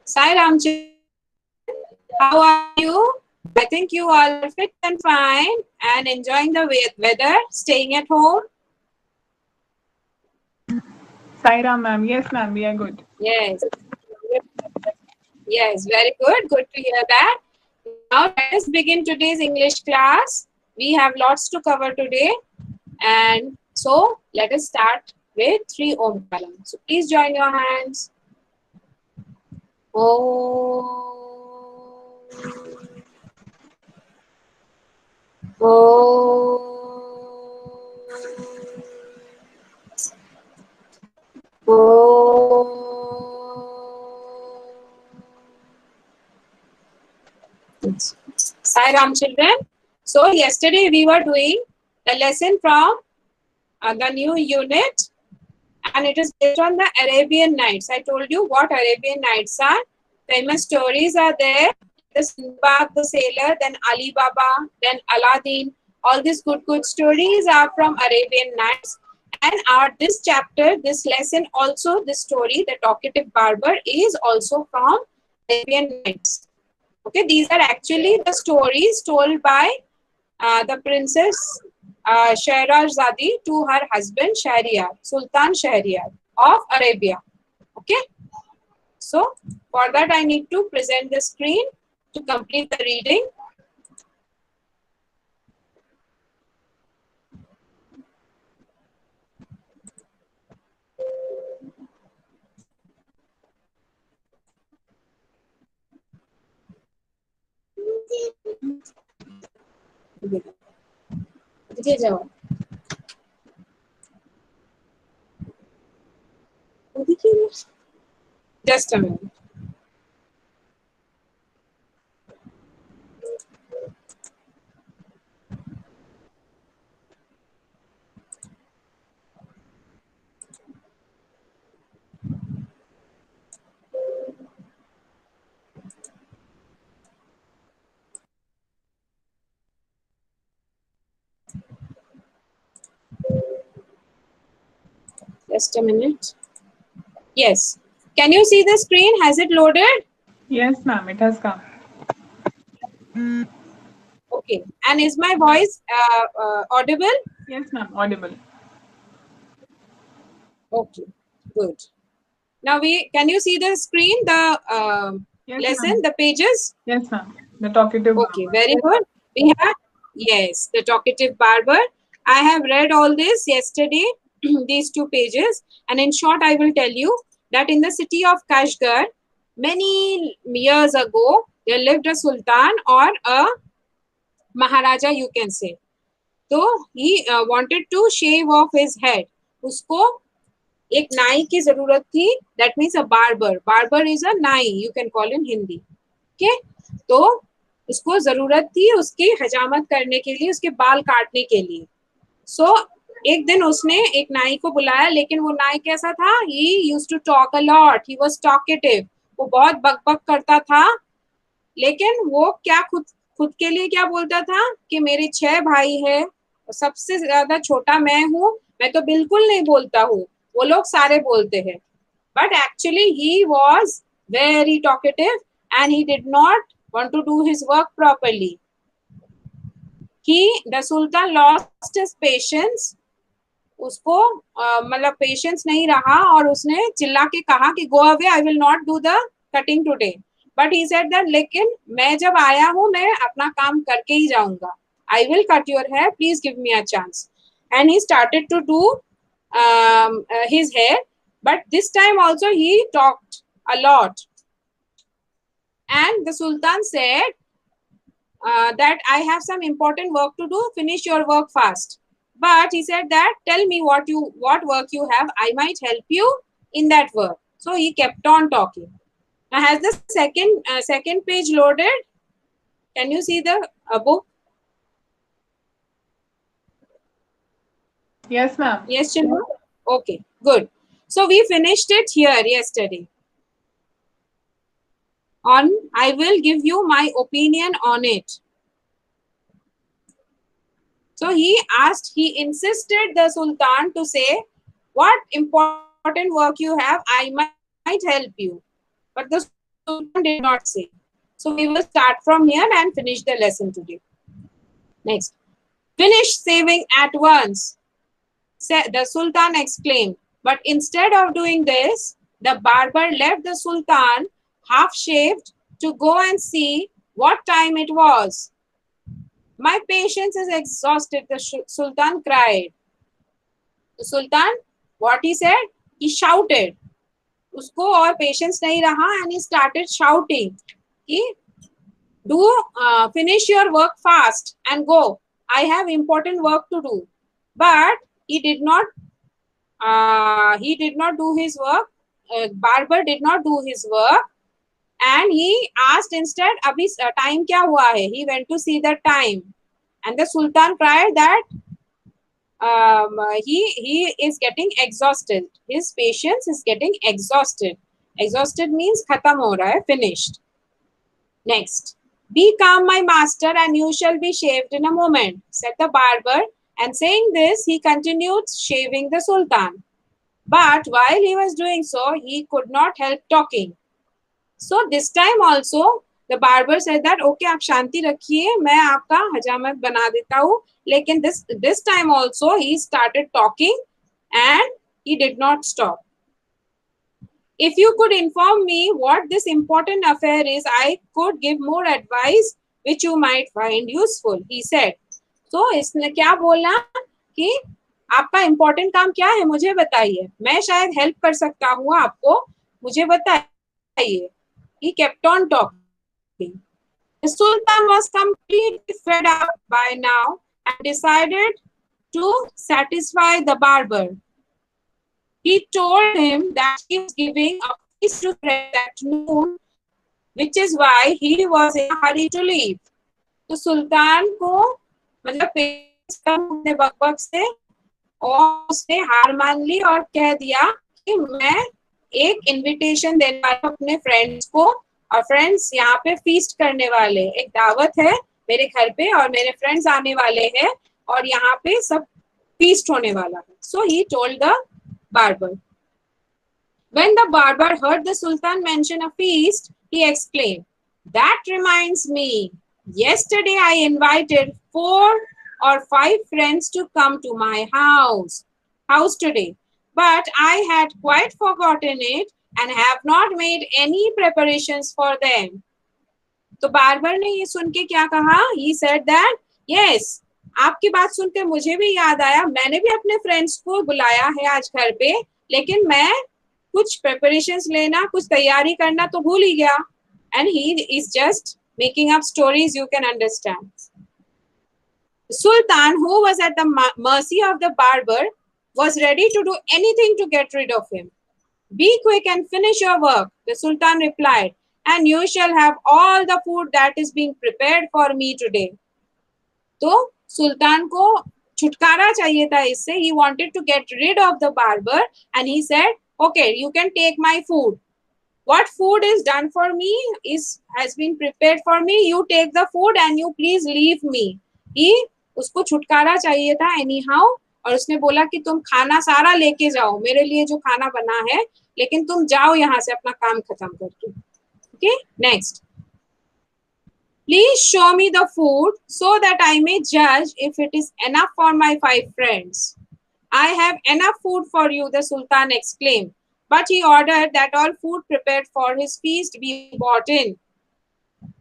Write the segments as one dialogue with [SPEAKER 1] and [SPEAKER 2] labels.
[SPEAKER 1] Sai Ramchandran, how are you? I think you all are fit and fine and enjoying the weather, staying at home.
[SPEAKER 2] Sairam ma'am. Yes ma'am, we are good.
[SPEAKER 1] Yes, yes, very good. Good to hear that. Now let us begin today's English class. We have lots to cover today, and so let us start with 3 Omkaram. So please join your hands. Om. Hi Ram children. So yesterday we were doing the lesson from the new unit, and it is based on the Arabian Nights. I told you what Arabian Nights are. Famous stories are there. The Sinbad the Sailor, then Ali Baba, then Aladdin. All these good stories are from Arabian Nights. And our this chapter, this lesson also, this story, the Talkative Barber is also from Arabian Nights. Okay, these are actually the stories told by the princess Shahrazadi to her husband Shahryar, Sultan Shahryar of Arabia. Okay, so for that I need to present the screen to complete the reading. Just a minute. Just a minute. Yes. Can you see the screen? Has it loaded?
[SPEAKER 2] Yes ma'am, it has come.
[SPEAKER 1] Okay. And is my voice audible?
[SPEAKER 2] Yes ma'am, audible.
[SPEAKER 1] Okay. Good. Now can you see the screen, the
[SPEAKER 2] Yes
[SPEAKER 1] lesson,
[SPEAKER 2] ma'am.
[SPEAKER 1] the pages?
[SPEAKER 2] Yes ma'am. The talkative
[SPEAKER 1] Okay,
[SPEAKER 2] barber.
[SPEAKER 1] very good. We have, yes, the Talkative Barber. I have read all this yesterday, these 2 pages. And in short, I will tell you that in the city of Kashgar, many years ago, there lived a sultan or a Maharaja, you can say. So he wanted to shave off his head. उसको एक नाई की जरूरत थी. That means a barber. Barber is a नाई, you can call in Hindi. Okay? तो उसको जरूरत थी उसकी हजामत करने के लिए, उसके बाल काटने के लिए. सो एक दिन उसने एक नाई को बुलाया, लेकिन वो नाई कैसा था? He used to talk a lot. He was talkative. वो बहुत बकबक करता था. लेकिन वो क्या खुद खुद के लिए क्या बोलता था कि मेरे 6 भाई है, सबसे ज्यादा छोटा मैं हूँ, मैं तो बिल्कुल नहीं बोलता हूँ, वो लोग सारे बोलते हैं. But actually he was very talkative and he did not want to do his work properly. The Sultan lost his patience. उसको मतलब पेशेंस नहीं रहा और उसने चिल्ला के कहा कि go away, I will not do the cutting today. But he said that लेकिन मैं जब आया हूँ मैं अपना काम करके ही जाऊंगा. I will cut your hair, please give me a chance. And he started to do his hair, but this time also he talked a lot. And the Sultan said that I have some important work to do, finish your work fast. But he said that tell me what work you have, I might help you in that work. So he kept on talking. Now has the second page loaded? Can you see the book?
[SPEAKER 2] Yes ma'am.
[SPEAKER 1] Yes children. Okay, good. So we finished it here yesterday on I will give you my opinion on it. So he insisted the Sultan to say, what important work you have, I might help you. But the Sultan Sultan did not say. So we will start from here and finish the lesson today. Next. Finish saving at once, the Sultan exclaimed. But instead of doing this, the barber left the Sultan half-shaved to go and see what time it was. My patience is exhausted, the Sultan cried. The Sultan, what he said? He shouted. उसको और patience नहीं रहा and he started shouting. Finish your work fast and go. I have important work to do. But he did not do his work. Barber did not do his work, and he asked instead, "Abhi time kya hua hai?" He went to see the time, and the Sultan cried that he is getting exhausted. His patience is getting exhausted. Exhausted means khatam ho raha hai, finished. Next. Be calm, my master, and you shall be shaved in a moment, said the barber. And saying this, he continued shaving the Sultan. But while he was doing so, he could not help talking. So this time also, the barber said that, okay, आप शांति रखिए, मैं आपका हजामत बना देता हूँ. लेकिन this time also, he started talking and he did not stop. If you could inform me what this important affair is, I could give more advice which you might find useful, he said. So इसने क्या बोला कि आपका important काम क्या है मुझे बताइए, मैं शायद help कर सकता हूँ आपको, मुझे बताइए. He kept on talking. The Sultan was completely fed up by now and decided to satisfy the barber. He told him that he was giving a feast to friends at noon, which is why he was in a hurry to leave. तो सुल्तान को मतलब बकबक से और उसने हार मान ली और कह दिया कि मैं एक इनविटेशन देने वाला हूं अपने फ्रेंड्स को, और फ्रेंड्स यहाँ पे फीस्ट करने वाले, एक दावत है मेरे घर पे और मेरे फ्रेंड्स आने वाले हैं और यहाँ पे सब फीस्ट होने वाला है. So he told the barber. When the barber heard the Sultan mention a feast, he exclaimed, "That reminds me, yesterday I invited 4 or 5 friends to come to my house today, but I had quite forgotten it and have not made any preparations for them." तो barber ने ये सुन के क्या कहा? He said that, yes, आपकी बात सुनकर मुझे भी याद आया, मैंने भी अपने फ्रेंड्स को बुलाया है आज घर पे, लेकिन मैं कुछ प्रिपरेशंस लेना, कुछ तैयारी करना तो भूल ही गया. And he is just making up stories, you can understand. The Sultan, who was at the mercy of the barber, was ready to do anything to get rid of him. Be quick and finish your work, the Sultan replied, and you shall have all the food that is being prepared for me today. तो सुल्तान को छुटकारा चाहिए था इससे. He wanted to get rid of the barber and he said, okay, you can take my food. What food is done for me has been prepared for me. You take the food and you please leave me. उसको छुटकारा चाहिए था anyhow, और उसने बोला कि तुम खाना सारा लेके जाओ, मेरे लिए जो खाना बना है, लेकिन तुम जाओ यहाँ से अपना काम खत्म करके. Okay, next. Please show me the food so that I may judge if it is enough for my 5 friends. I have enough food for you, the Sultan exclaimed. But he ordered that all food prepared for his feast be brought in.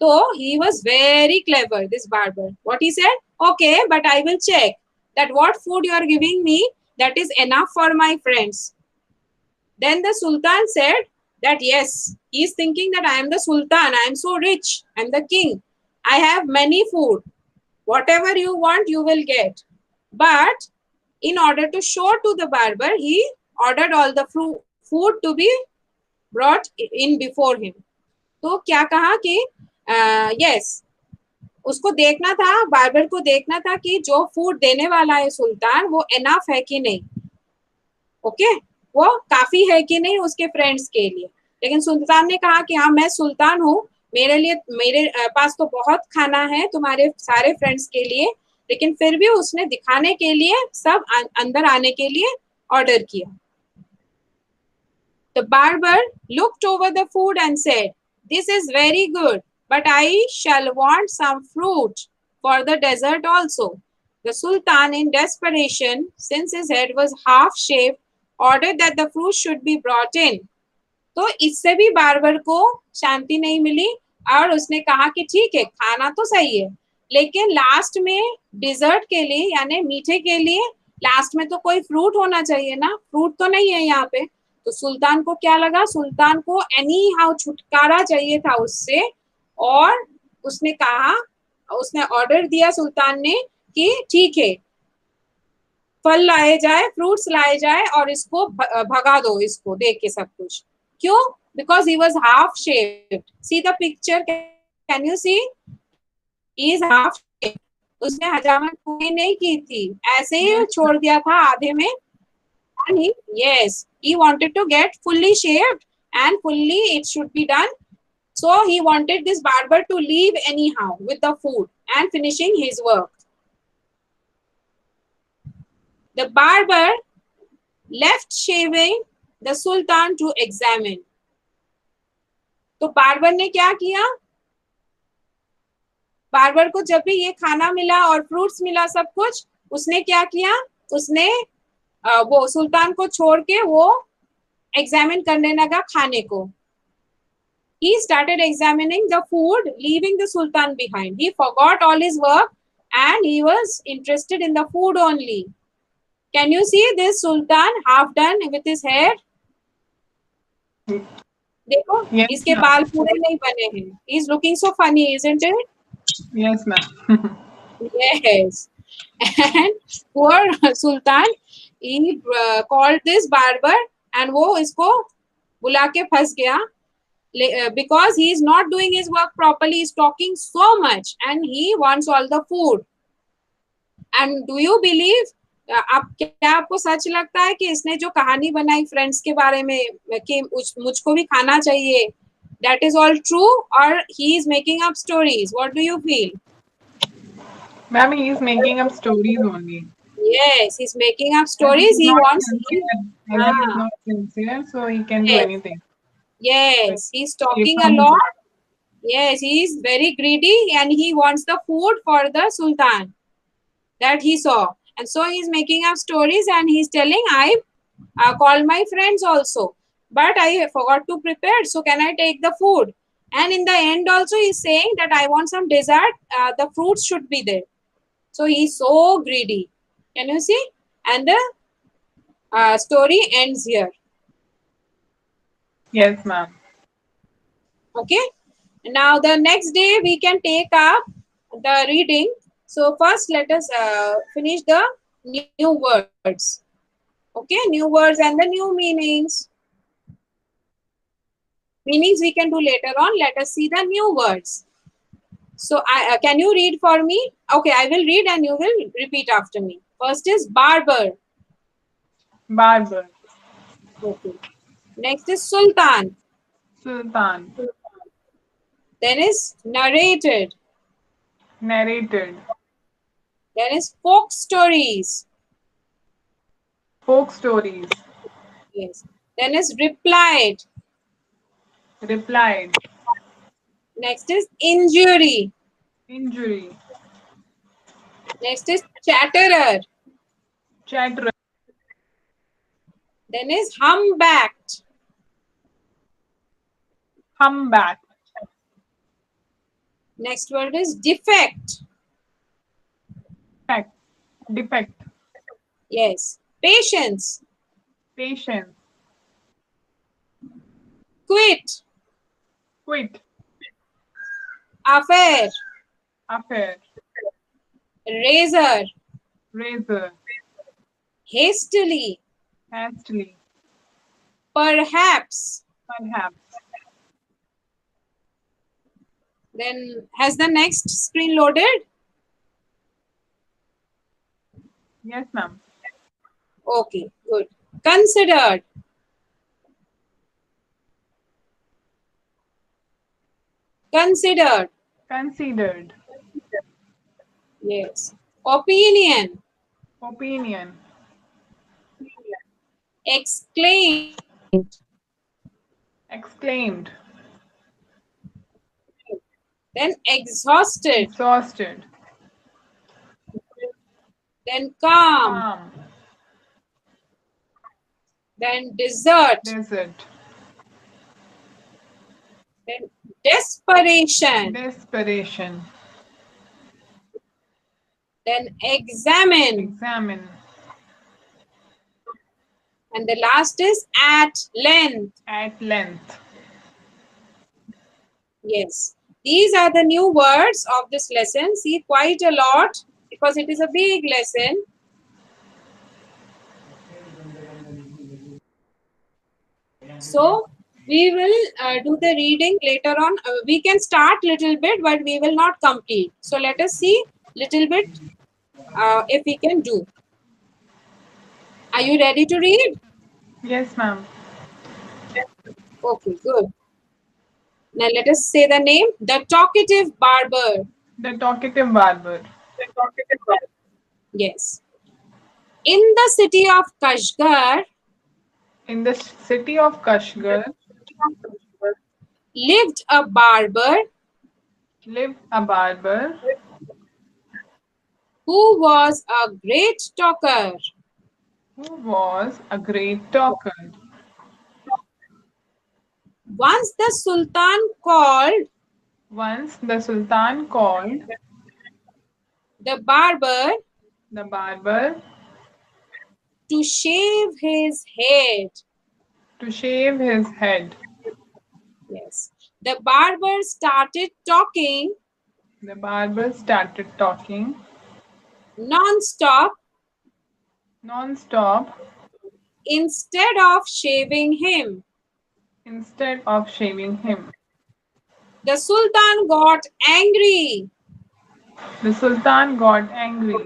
[SPEAKER 1] So he was very clever, this barber. What he said? Okay, but I will check that what food you are giving me, that is enough for my friends. Then the Sultan said that yes, he is thinking that I am the Sultan, I am so rich, I am the king. I have many food. Whatever you want, you will get. But in order to show to the barber, he ordered all the food to be brought in before him. तो क्या कहा कि yes, उसको देखना था, barber को देखना था कि जो फूड देने वाला है सुल्तान, वो एनफ है कि नहीं. ओके, वो काफी है कि नहीं उसके फ्रेंड्स के लिए. लेकिन सुल्तान ने कहा कि हाँ, मैं सुल्तान हूँ, मेरे पास तो बहुत खाना है तुम्हारे सारे फ्रेंड्स के लिए. लेकिन फिर भी उसने दिखाने के लिए सब अंदर आने के लिए ऑर्डर किया. The barber looked over the food and said, this is very good, but I shall want some fruit for the dessert also. The Sultan, in desperation, since his head was half shaved, ordered that the fruit should be brought in. तो इससे भी barber को शांति नहीं मिली और उसने कहा कि ठीक है, खाना तो सही है, लेकिन लास्ट में डिजर्ट के लिए यानी मीठे के लिए लास्ट में तो कोई फ्रूट होना चाहिए ना, फ्रूट तो नहीं है यहाँ पे। तो सुल्तान को क्या लगा, सुल्तान को एनी हाउ छुटकारा चाहिए था उससे, और उसने कहा, उसने ऑर्डर दिया सुल्तान ने कि ठीक है, फल लाए जाए, फ्रूट्स लाए जाए और इसको भगा दो, इसको देख के सब कुछ। क्यों? Because he was half shaped. See the picture, can you see? He is half shaped. उसने हजामत पूरी नहीं की थी, ऐसे ही
[SPEAKER 2] Yes,
[SPEAKER 1] छोड़ दिया था आधे में। And he, yes, he wanted to get fully shaved and fully it should be done. So he wanted this barber to leave anyhow with the food and finishing his work. The barber left shaving the sultan to examine. तो barber ने क्या किया, barber को जब भी ये खाना मिला और फ्रूट्स मिला सब कुछ, उसने क्या किया, उसने वो सुल्तान को छोड़ के वो एग्जामिन करने लगा खाने को। He started examining the food, leaving the sultan behind. He forgot all his work and he was interested in the food only. Can you see this sultan half done with his hair? देखो,
[SPEAKER 2] yes,
[SPEAKER 1] इसके
[SPEAKER 2] ma'am.
[SPEAKER 1] बाल पूरे नहीं बने हैं. He is looking so funny, isn't it?
[SPEAKER 2] Yes, ma'am.
[SPEAKER 1] Yes. And poor Sultan, he called this barber and वो इसको बुला के फंस गया, because he is not doing his work properly. He is talking so much and he wants all the food. And do you believe, आप क्या आपको सच लगता है कि इसने जो कहानी बनाई फ्रेंड्स के बारे में कि मुझको भी खाना चाहिए, that is all true or he is making up stories? What do you feel?
[SPEAKER 2] Ma'am, he is making up stories only.
[SPEAKER 1] Yes, he's making up
[SPEAKER 2] As
[SPEAKER 1] stories.
[SPEAKER 2] he is
[SPEAKER 1] He
[SPEAKER 2] not
[SPEAKER 1] wants.
[SPEAKER 2] sincere, as he is
[SPEAKER 1] Ah,
[SPEAKER 2] not sincere, so he can do
[SPEAKER 1] yes,
[SPEAKER 2] anything.
[SPEAKER 1] yes. He's
[SPEAKER 2] Save
[SPEAKER 1] talking a
[SPEAKER 2] from his
[SPEAKER 1] lot. Yes, he is very greedy and he wants the food for the sultan that he saw. And so he's making up stories and he's telling, I called my friends also, but I forgot to prepare. So can I take the food? And in the end also he's saying that I want some dessert. The fruits should be there. So he's so greedy. Can you see? And the story ends here.
[SPEAKER 2] Yes, ma'am.
[SPEAKER 1] Okay. Now the next day we can take up the reading. So first let us finish the new words. Okay, new words and the new meanings. Meanings we can do later on. Let us see the new words. So can you read for me? Okay, I will read and you will repeat after me. First is barber.
[SPEAKER 2] Barber.
[SPEAKER 1] Okay. Next is sultan.
[SPEAKER 2] Sultan.
[SPEAKER 1] Then is narrated.
[SPEAKER 2] Narrated.
[SPEAKER 1] Then is folk stories.
[SPEAKER 2] Folk stories.
[SPEAKER 1] Yes. Then is replied.
[SPEAKER 2] Replied.
[SPEAKER 1] Next is injury.
[SPEAKER 2] Injury.
[SPEAKER 1] Next is chatterer.
[SPEAKER 2] Chatterer.
[SPEAKER 1] Then is humbacked.
[SPEAKER 2] Humpback.
[SPEAKER 1] Next word is defect.
[SPEAKER 2] Defect. Defect.
[SPEAKER 1] Yes. Patience.
[SPEAKER 2] Patience.
[SPEAKER 1] Quit.
[SPEAKER 2] Quit.
[SPEAKER 1] Affair.
[SPEAKER 2] Affair.
[SPEAKER 1] Razor.
[SPEAKER 2] Razor.
[SPEAKER 1] Hastily.
[SPEAKER 2] Hastily.
[SPEAKER 1] Perhaps.
[SPEAKER 2] Perhaps.
[SPEAKER 1] Then has the next screen loaded?
[SPEAKER 2] Yes, ma'am.
[SPEAKER 1] Okay, good. Considered. Considered.
[SPEAKER 2] Considered.
[SPEAKER 1] Yes. Opinion.
[SPEAKER 2] Opinion.
[SPEAKER 1] Exclaim.
[SPEAKER 2] Exclaimed.
[SPEAKER 1] Then exhausted.
[SPEAKER 2] Exhausted.
[SPEAKER 1] Then calm.
[SPEAKER 2] Calm.
[SPEAKER 1] Then desert.
[SPEAKER 2] Desert.
[SPEAKER 1] Then desperation.
[SPEAKER 2] Desperation.
[SPEAKER 1] Then examine.
[SPEAKER 2] Examine.
[SPEAKER 1] And the last is at length.
[SPEAKER 2] At length.
[SPEAKER 1] Yes. These are the new words of this lesson. See, quite a lot because it is a big lesson. So, we will do the reading later on. We can start little bit, but we will not complete. So, let us see little bit if we can do. Are you ready to read?
[SPEAKER 2] Yes, ma'am.
[SPEAKER 1] Okay, good. Now, let us say the name. The Talkative Barber.
[SPEAKER 2] The talkative barber.
[SPEAKER 1] Yes. In the city of Kashgar
[SPEAKER 2] In the city of Kashgar
[SPEAKER 1] lived a barber
[SPEAKER 2] lived a barber
[SPEAKER 1] who was a great talker.
[SPEAKER 2] who was a great talker.
[SPEAKER 1] Once the Sultan called
[SPEAKER 2] Once the Sultan called
[SPEAKER 1] the barber
[SPEAKER 2] the barber
[SPEAKER 1] to shave his head.
[SPEAKER 2] to shave his head.
[SPEAKER 1] Yes. The barber started talking
[SPEAKER 2] The barber started talking
[SPEAKER 1] non-stop
[SPEAKER 2] non-stop
[SPEAKER 1] instead of shaving him.
[SPEAKER 2] instead of shaving him.
[SPEAKER 1] The Sultan got angry.
[SPEAKER 2] The Sultan got angry.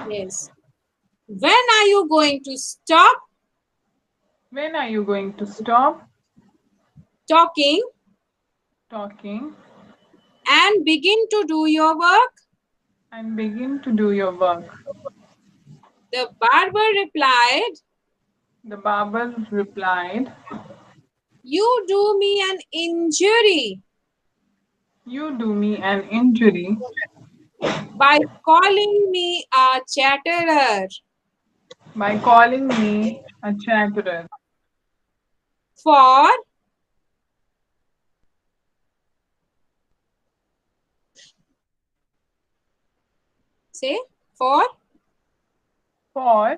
[SPEAKER 1] Yes. When are you going to stop
[SPEAKER 2] When are you going to stop
[SPEAKER 1] talking
[SPEAKER 2] talking
[SPEAKER 1] and begin to do your work?
[SPEAKER 2] and begin to do your work?
[SPEAKER 1] The barber replied,
[SPEAKER 2] The barber replied,
[SPEAKER 1] you do me an injury
[SPEAKER 2] you do me an injury
[SPEAKER 1] by calling me a chatterer.
[SPEAKER 2] by calling me a chatterer.
[SPEAKER 1] For say for
[SPEAKER 2] For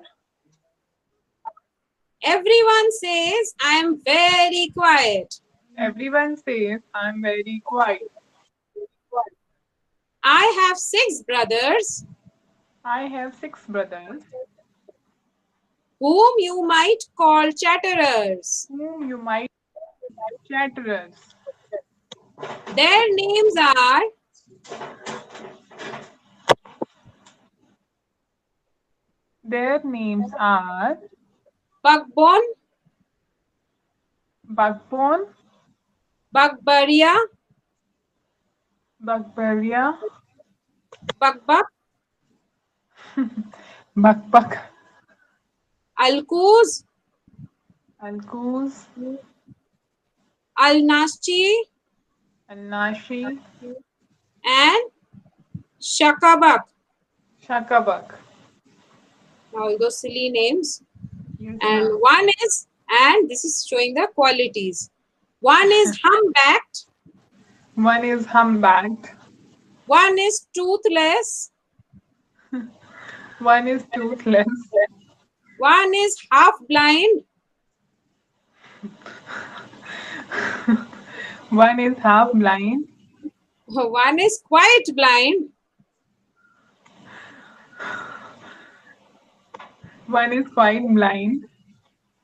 [SPEAKER 1] everyone says I am very quiet.
[SPEAKER 2] everyone says I'm very quiet.
[SPEAKER 1] I have 6 brothers
[SPEAKER 2] I have 6 brothers
[SPEAKER 1] whom you might call chatterers.
[SPEAKER 2] whom you might chatterers.
[SPEAKER 1] Their names are
[SPEAKER 2] Their names are
[SPEAKER 1] Bugbone,
[SPEAKER 2] Bugbone,
[SPEAKER 1] Bugbaria,
[SPEAKER 2] Bugberia,
[SPEAKER 1] Bugbuk,
[SPEAKER 2] Buckbuck,
[SPEAKER 1] Alkuz,
[SPEAKER 2] Alkuz,
[SPEAKER 1] Alnaschi,
[SPEAKER 2] Alnashi,
[SPEAKER 1] and Shakabak.
[SPEAKER 2] Shakabak.
[SPEAKER 1] All those silly names.
[SPEAKER 2] Yes,
[SPEAKER 1] And
[SPEAKER 2] ma'am.
[SPEAKER 1] one is, and this is showing the qualities. One is humbacked,
[SPEAKER 2] One is humpbacked,
[SPEAKER 1] one is toothless,
[SPEAKER 2] one is toothless,
[SPEAKER 1] one is half blind,
[SPEAKER 2] one is half blind,
[SPEAKER 1] one is quite blind,
[SPEAKER 2] one is quite blind,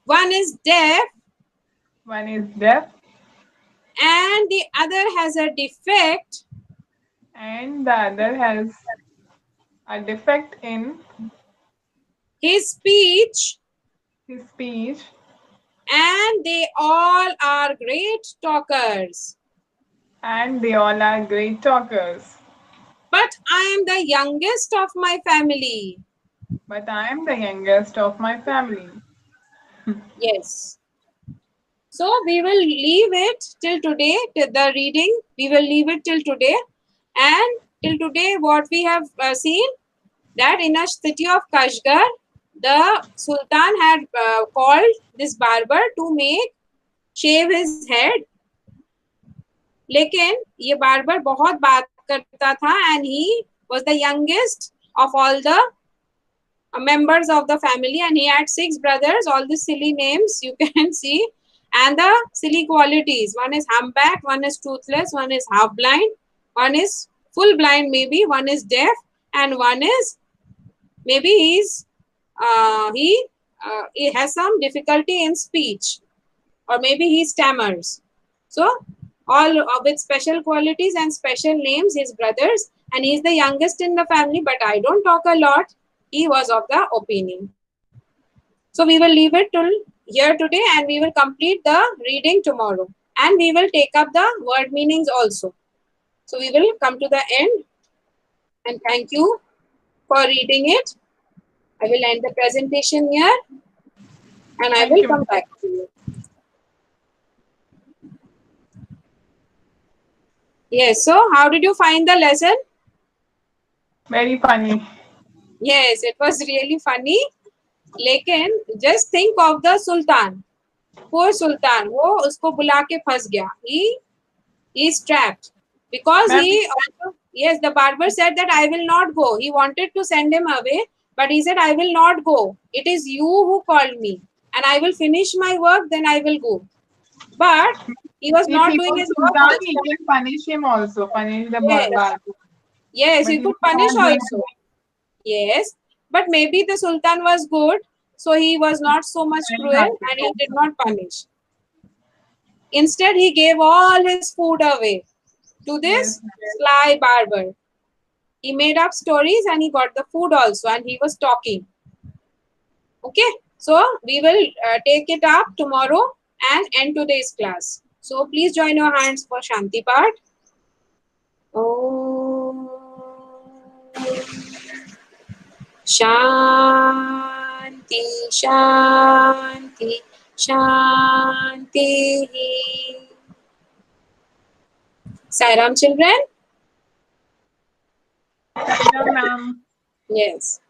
[SPEAKER 1] one is deaf,
[SPEAKER 2] one is deaf,
[SPEAKER 1] and the other has a defect
[SPEAKER 2] and the other has a defect in
[SPEAKER 1] his speech,
[SPEAKER 2] his speech,
[SPEAKER 1] and they all are great talkers.
[SPEAKER 2] and they all are great talkers.
[SPEAKER 1] But I am the youngest of my family.
[SPEAKER 2] But I am the youngest of my family.
[SPEAKER 1] Yes. So we will leave it till today, the reading, we will leave it till today. And till today, what we have seen, that in a city of Kashgar, the Sultan had called this barber to shave his head. लेकिन ये barber बहुत बात करता था, and he was the youngest of all the members of the family, and he had 6 brothers, all the silly names you can see, and the silly qualities. One is humpback, one is toothless, one is half blind, one is full blind maybe, one is deaf, and one is maybe he has some difficulty in speech, or maybe he stammers. So all with special qualities and special names, his brothers, and he's the youngest in the family, but I don't talk a lot. He was of the opinion. So we will leave it till here today, and we will complete the reading tomorrow, and we will take up the word meanings also. So we will come to the end, and thank you for reading it. I will end the presentation here, and I will come back to you. Yes, so how did you find the lesson?
[SPEAKER 2] Very funny.
[SPEAKER 1] Yes, it was really funny. लेकिन just think of the Sultan. Poor Sultan, वो उसको बुला के फंस गया. He is trapped because he also, yes, the barber said that I will not go. He wanted to send him away, but he said I will not go. It is you who called me, and I will finish my work, then I will go. But he was not doing his work
[SPEAKER 2] Sultan,
[SPEAKER 1] also.
[SPEAKER 2] he can punish him also, punish the
[SPEAKER 1] Yes.
[SPEAKER 2] barber.
[SPEAKER 1] Yes,
[SPEAKER 2] But
[SPEAKER 1] he could punish also. Yes, but maybe the Sultan was good, so he was not so much cruel, and he did not punish. Instead, he gave all his food away to this sly barber. He made up stories, and he got the food also, and he was talking. Okay, so we will take it up tomorrow and end today's class. So please join your hands for Shanti part. Om Shanti, Shanti, Shanti. Sairam, children?
[SPEAKER 2] Sairam, ma'am.
[SPEAKER 1] Yes.